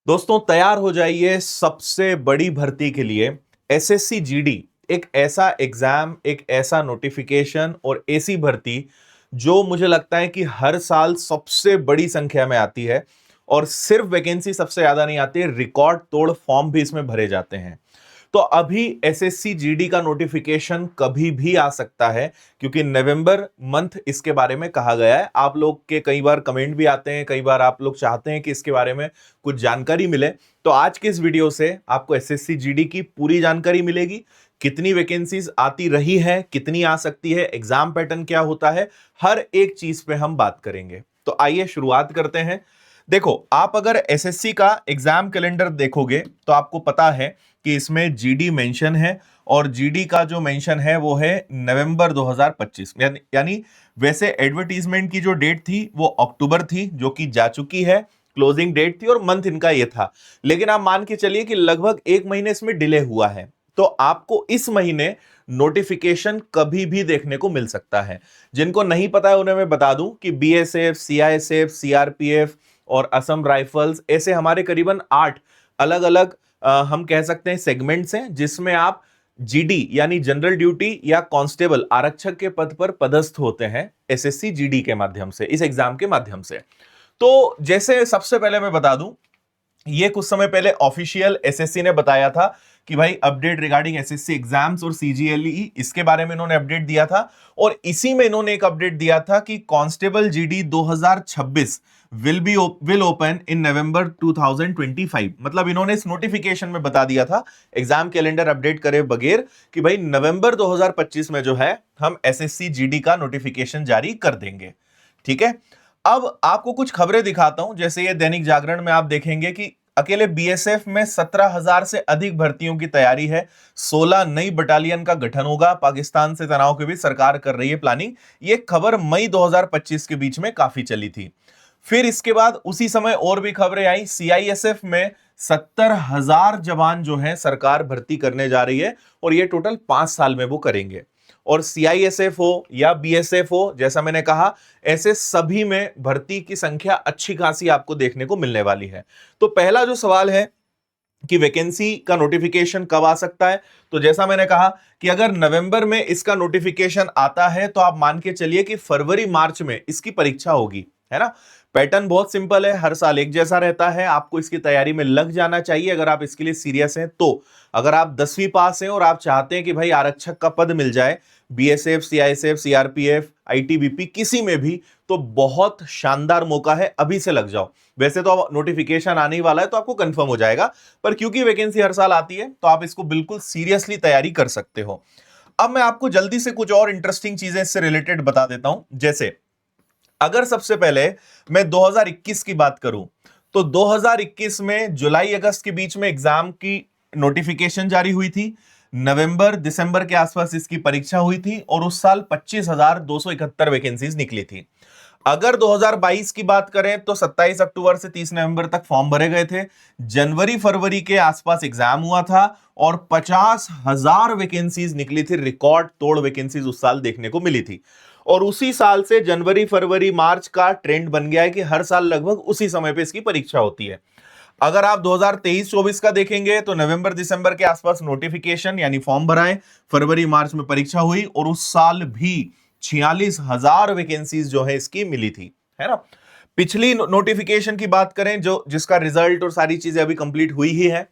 दोस्तों तैयार हो जाइए सबसे बड़ी भर्ती के लिए। एसएससी जीडी एक ऐसा एग्जाम, एक ऐसा नोटिफिकेशन और ऐसी भर्ती जो मुझे लगता है कि हर साल सबसे बड़ी संख्या में आती है। और सिर्फ वैकेंसी सबसे ज्यादा नहीं आती है, रिकॉर्ड तोड़ फॉर्म भी इसमें भरे जाते हैं। तो अभी एसएससी जीडी का नोटिफिकेशन कभी भी आ सकता है, क्योंकि नवंबर मंथ इसके बारे में कहा गया है। आप लोग के कई बार कमेंट भी आते हैं, कई बार आप लोग चाहते हैं कि इसके बारे में कुछ जानकारी मिले। तो आज के इस वीडियो से आपको एसएससी जीडी की पूरी जानकारी मिलेगी। कितनी वैकेंसीज आती रही है, कितनी आ सकती है, एग्जाम पैटर्न क्या होता है, हर एक चीज पे हम बात करेंगे। तो आइए शुरुआत करते हैं। देखो, आप अगर एसएससी का एग्जाम कैलेंडर देखोगे तो आपको पता है कि इसमें जीडी मेंशन है, और जीडी का जो मेंशन है वो है नवंबर 2025। यानी वैसे एडवर्टीजमेंट की जो डेट थी वो अक्टूबर थी, जो कि जा चुकी है, क्लोजिंग डेट थी और मंथ इनका ये था। लेकिन आप मान के चलिए कि लगभग एक महीने इसमें डिले हुआ है, तो आपको इस महीने नोटिफिकेशन कभी भी देखने को मिल सकता है। जिनको नहीं पता है उन्हें मैं बता दूं कि बीएसएफ, सीआईएसएफ, सीआरपीएफ और असम राइफल्स, ऐसे हमारे करीबन 8 अलग अलग हम कह सकते हैं सेगमेंट्स हैं, जिसमें आप जीडी यानी जनरल ड्यूटी या कांस्टेबल आरक्षक के पद पर पदस्थ होते हैं एसएससी जीडी के माध्यम से, इस एग्जाम के माध्यम से। तो जैसे सबसे पहले मैं बता दूं, ये कुछ समय पहले ऑफिशियल एसएससी ने बताया था कि भाई अपडेट रिगार्डिंग एसएससी एग्जाम्स और सीजीएलई, इसके बारे में इन्होंने अपडेट दिया था। और इसी में इन्होंने एक अपडेट दिया था कि constable GD 2026 will open in November 2025। मतलब इन्होंने इस नोटिफिकेशन में बता दिया था, एग्जाम कैलेंडर अपडेट करे बगैर, कि भाई नवंबर 2025 में जो है हम एसएससी जीडी का नोटिफिकेशन जारी कर देंगे। ठीक है। अब आपको कुछ खबरें दिखाता हूं। जैसे ये दैनिक जागरण में आप देखेंगे कि अकेले बीएसएफ में 17,000 से अधिक भर्तियों की तैयारी है, 16 नई बटालियन का गठन होगा, पाकिस्तान से तनाव के बीच सरकार कर रही है प्लानिंग। ये खबर मई 2025 के बीच में काफी चली थी। फिर इसके बाद उसी समय और भी खबरें आई, सीआईएसएफ में 70,000 जवान जो है सरकार भर्ती करने जा रही है, और ये टोटल 5 साल में वो करेंगे। और सीआईएसएफ हो या बीएसएफ हो, जैसा मैंने कहा, ऐसे सभी में भर्ती की संख्या अच्छी खासी आपको देखने को मिलने वाली है। तो पहला जो सवाल है कि वैकेंसी का नोटिफिकेशन कब आ सकता है, तो जैसा मैंने कहा कि अगर नवंबर में इसका नोटिफिकेशन आता है तो आप मान के चलिए कि फरवरी मार्च में इसकी परीक्षा होगी, है ना। पैटर्न बहुत सिंपल है, हर साल एक जैसा रहता है। आपको इसकी तैयारी में लग जाना चाहिए अगर आप इसके लिए सीरियस हैं तो। अगर आप 10वीं पास हैं और आप चाहते हैं कि भाई आरक्षक का पद मिल जाए, बीएसएफ, सीआईएसएफ, सीआरपीएफ, आईटीबीपी, किसी में भी, तो बहुत शानदार मौका है, अभी से लग जाओ। वैसे तो नोटिफिकेशन आने ही वाला है तो आपको कंफर्म हो जाएगा, पर क्योंकि वैकेंसी हर साल आती है तो आप इसको बिल्कुल सीरियसली तैयारी कर सकते हो। अब मैं आपको जल्दी से कुछ और इंटरेस्टिंग चीजें इससे रिलेटेड बता देता हूं। जैसे अगर सबसे पहले मैं 2021 की बात करूं, तो 2021 में जुलाई अगस्त के बीच में एग्जाम की नोटिफिकेशन जारी हुई थी। नवंबर दिसंबर के आसपास इसकी परीक्षा हुई थी, और उस साल 25,271 वैकेंसीज निकली थी। अगर 2022 की बात करें तो 27 अक्टूबर से 30 नवंबर तक फॉर्म भरे गए थे। जनवरी फरवरी के आसपास एग्जाम हुआ था, और 50,000 वैकेंसीज निकली थी। रिकॉर्ड तोड़ वैकेंसीज उस साल देखने को मिली थी। और उसी साल से जनवरी फरवरी मार्च का ट्रेंड बन गया है कि हर साल लगभग उसी समय पे इसकी परीक्षा होती है। अगर आप 2023-24 का देखेंगे तो नवंबर दिसंबर के आसपास नोटिफिकेशन यानी फॉर्म भराए, फरवरी मार्च में परीक्षा हुई, और उस साल भी 46,000 वैकेंसीज जो है इसकी मिली थी, है ना। पिछली नोटिफिकेशन की बात करें, जो जिसका रिजल्ट और सारी चीजें अभी कंप्लीट हुई ही है,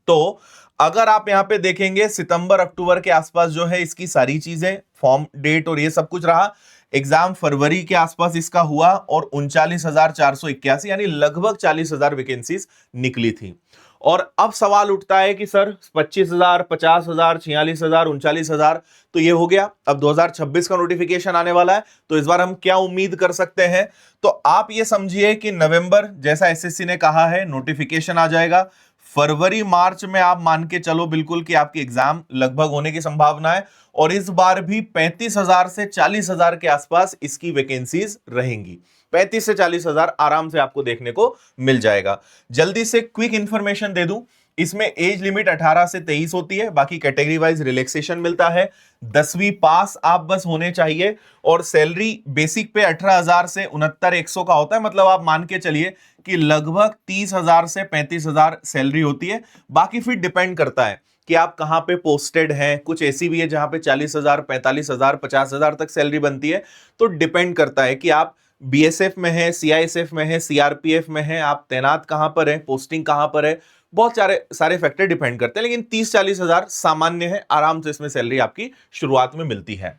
तो अगर आप यहां पे देखेंगे सितंबर अक्टूबर के आसपास जो है इसकी सारी चीजें, फॉर्म डेट और ये सब कुछ रहा। एग्जाम फरवरी के आसपास इसका हुआ, और 39,481 यानी लगभग 40,000 वैकेंसीज निकली थी। और अब सवाल उठता है कि सर 25,000, 50,000, 46,000, 39,000 तो ये हो गया, अब 2026 का नोटिफिकेशन आने वाला है, तो इस बार हम क्या उम्मीद कर सकते हैं। तो आप ये समझिए कि नवंबर, जैसा एसएससी ने कहा है, नोटिफिकेशन आ जाएगा। फरवरी मार्च में आप मान के चलो बिल्कुल कि आपके एग्जाम लगभग होने की संभावना है, और इस बार भी 35,000 से 40,000 के आसपास इसकी वैकेंसीज रहेंगी। 35 से 40,000 आराम से आपको देखने को मिल जाएगा। जल्दी से क्विक इंफॉर्मेशन दे दूं इसमें एज लिमिट 18 से 23 होती है, बाकी कैटेगरी वाइज रिलैक्सेशन मिलता है। 10वीं पास आप बस होने चाहिए, और सैलरी बेसिक पे 18,000 से 69,100 का होता है। मतलब आप मान के चलिए कि लगभग 30,000 से 35,000 सैलरी होती है। बाकी फिर डिपेंड करता है कि आप कहां पे पोस्टेड हैं। कुछ ऐसी भी है जहां पे 40,000, 45,000, 50,000 तक सैलरी बनती है। तो डिपेंड करता है कि आप बीएसएफ में है, सीआईएसएफ में है, सीआरपीएफ में है, आप तैनात कहां पर है, पोस्टिंग कहां पर है। बहुत सारे सारे फैक्टर डिपेंड करते हैं, लेकिन 30-40,000 सामान्य है, आराम से इसमें सैलरी आपकी शुरुआत में मिलती है।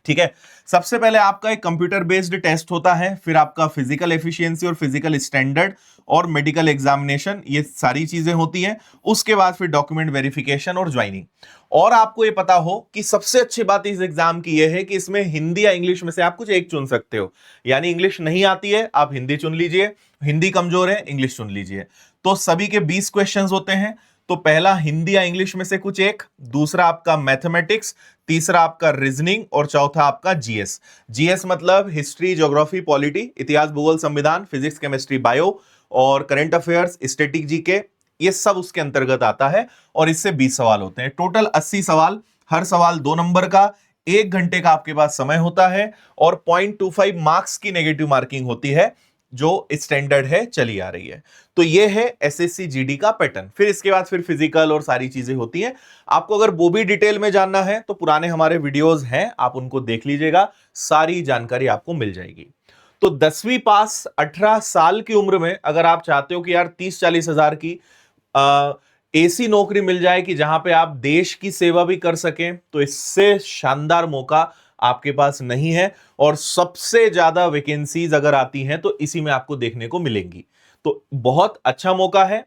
ठीक है। सबसे पहले आपका एक कंप्यूटर बेस्ड टेस्ट होता है, फिर आपका फिजिकल एफिशिएंसी और फिजिकल स्टैंडर्ड और मेडिकल एग्जामिनेशन, ये सारी चीजें होती हैं। उसके बाद फिर डॉक्यूमेंट वेरिफिकेशन और ज्वाइनिंग। और आपको ये पता हो कि सबसे अच्छी बात इस एग्जाम की यह है कि इसमें हिंदी या इंग्लिश में से आप कुछ एक चुन सकते हो। यानी इंग्लिश नहीं आती है, आप हिंदी चुन लीजिए, हिंदी कमजोर है, इंग्लिश चुन लीजिए। तो सभी के 20 क्वेश्चंस होते हैं। तो पहला हिंदी या इंग्लिश में से कुछ एक, दूसरा आपका मैथमेटिक्स, तीसरा आपका रीजनिंग, और चौथा आपका जीएस। जीएस मतलब हिस्ट्री, ज्योग्राफी, पॉलिटी, इतिहास, भूगोल, संविधान, फिजिक्स, केमिस्ट्री, बायो और करंट अफेयर्स, स्टैटिक जीके, ये सब उसके अंतर्गत आता है। और इससे 20 सवाल होते हैं, टोटल 80 सवाल, हर सवाल 2 नंबर का, 1 घंटे का आपके पास समय होता है, और 0.25 मार्क्स की नेगेटिव मार्किंग होती है, जो स्टैंडर्ड है, चली आ रही है। तो ये है एसएससी जीडी का पैटर्न। फिर इसके बाद फिर फिजिकल और सारी चीजें होती हैं। आपको अगर वो भी डिटेल में जानना है तो पुराने हमारे वीडियोस हैं, आप उनको देख लीजिएगा, सारी जानकारी आपको मिल जाएगी। तो 10वीं पास 18 साल की उम्र में अगर आप चाहते हो कि यार 30-40 हजार की ऐसी नौकरी मिल जाए कि जहां पे आप देश की सेवा भी कर सकें, तो इससे शानदार मौका आपके पास नहीं है। और सबसे ज्यादा वैकेंसीज अगर आती हैं तो इसी में आपको देखने को मिलेंगी। तो बहुत अच्छा मौका है।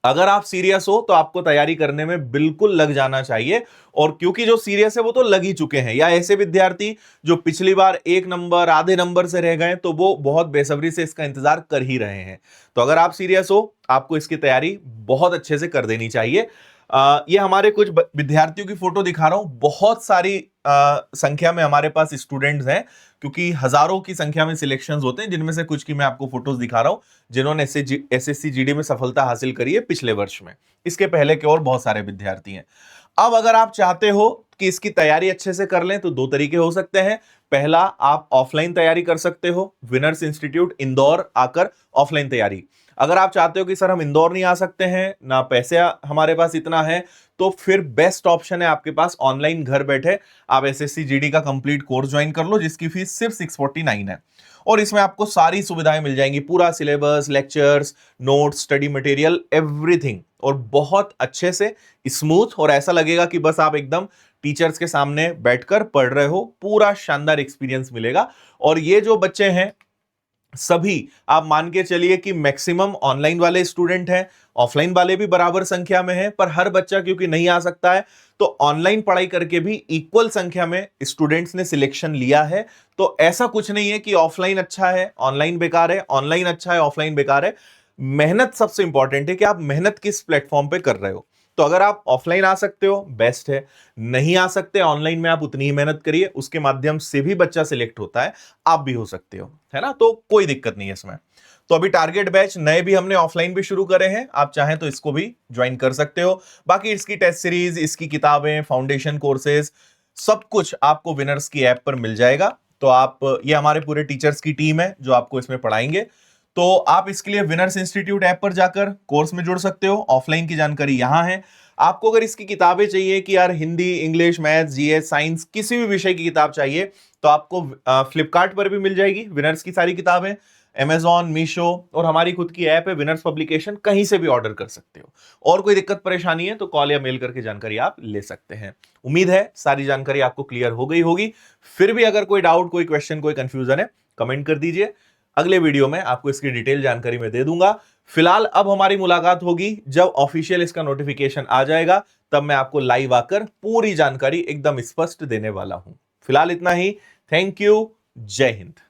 अगर आप सीरियस हो तो आपको तैयारी करने में बिल्कुल लग जाना चाहिए। और क्योंकि जो सीरियस है वो तो लग ही चुके हैं, या ऐसे विद्यार्थी जो पिछली बार 1 नंबर, आधे नंबर से रह गए, तो वो बहुत बेसब्री से इसका इंतजार कर ही रहे हैं। तो अगर आप सीरियस हो, आपको इसकी तैयारी बहुत अच्छे से कर देनी चाहिए। ये हमारे कुछ विद्यार्थियों की फोटो दिखा रहा हूं। बहुत सारी संख्या में हमारे पास स्टूडेंट्स हैं, क्योंकि हजारों की संख्या में सिलेक्शंस होते हैं, जिनमें से कुछ की मैं आपको फोटोज दिखा रहा हूं, जिन्होंने एसएससी जीडी में सफलता हासिल करी है पिछले वर्ष में। इसके पहले के और बहुत सारे विद्यार्थी हैं। अब अगर आप चाहते हो कि इसकी तैयारी अच्छे से कर लें तो 2 तरीके हो सकते हैं। पहला, आप ऑफलाइन तैयारी कर सकते हो, विनर्स इंस्टीट्यूट इंदौर आकर ऑफलाइन तैयारी। अगर आप चाहते हो कि सर हम इंदौर नहीं आ सकते हैं, ना पैसे हमारे पास इतना है, तो फिर बेस्ट ऑप्शन है आपके पास ऑनलाइन घर बैठे आप एसएससी जीडी का कंप्लीट कोर्स ज्वाइन कर लो, जिसकी फीस सिर्फ 649 है। और इसमें आपको सारी सुविधाएं मिल जाएंगी, पूरा syllabus, lectures, notes, study material, everything, और बहुत अच्छे से स्मूथ। और ऐसा लगेगा कि बस आप एकदम टीचर्स के सामने बैठकर पढ़ रहे हो। पूरा शानदार एक्सपीरियंस मिलेगा। और ये जो बच्चे हैं सभी आप मान के चलिए कि मैक्सिमम ऑनलाइन वाले स्टूडेंट हैं, ऑफलाइन वाले भी बराबर संख्या में हैं, पर हर बच्चा क्योंकि नहीं आ सकता है, तो ऑनलाइन पढ़ाई करके भी इक्वल संख्या में स्टूडेंट्स ने सिलेक्शन लिया है। तो ऐसा कुछ नहीं है कि ऑफलाइन अच्छा है ऑनलाइन बेकार है, ऑनलाइन अच्छा है ऑफलाइन बेकार है। मेहनत सबसे इंपॉर्टेंट है कि आप मेहनत किस प्लेटफॉर्म पे कर रहे हो। तो अगर आप ऑफलाइन आ सकते हो बेस्ट है, नहीं आ सकते ऑनलाइन में आप उतनी ही मेहनत करिए, उसके माध्यम से भी बच्चा सिलेक्ट होता है, आप भी हो सकते हो, है ना। तो कोई दिक्कत नहीं है इसमें। तो अभी टारगेट बैच नए भी हमने ऑफलाइन भी शुरू करे हैं, आप चाहें तो इसको भी ज्वाइन कर सकते हो। बाकी इसकी टेस्ट सीरीज, इसकी किताबें, फाउंडेशन कोर्सेज, सब कुछ आपको विनर्स की ऐप पर मिल जाएगा। तो आप, ये हमारे पूरे टीचर्स की टीम है जो आपको इसमें पढ़ाएंगे। तो आप इसके लिए विनर्स इंस्टीट्यूट ऐप पर जाकर कोर्स में जुड़ सकते हो। ऑफलाइन की जानकारी यहां है। आपको अगर इसकी किताबें चाहिए कि यार Hindi, English, maths, GS, science, किसी भी विषय की किताब चाहिए, तो आपको फ्लिपकार्ट पर भी मिल जाएगी विनर्स की सारी किताबें। अमेजॉन, मीशो और हमारी खुद की ऐप है विनर्स पब्लिकेशन, कहीं से भी ऑर्डर कर सकते हो। और कोई दिक्कत परेशानी है तो कॉल या मेल करके जानकारी आप ले सकते हैं। उम्मीद है सारी जानकारी आपको क्लियर हो गई होगी। फिर भी अगर कोई डाउट, कोई क्वेश्चन, कोई कंफ्यूजन है, कमेंट कर दीजिए। अगले वीडियो में आपको इसकी डिटेल जानकारी मैं दे दूंगा। फिलहाल अब हमारी मुलाकात होगी जब ऑफिशियल इसका नोटिफिकेशन आ जाएगा, तब मैं आपको लाइव आकर पूरी जानकारी एकदम स्पष्ट देने वाला हूं। फिलहाल इतना ही। Thank you. जय हिंद।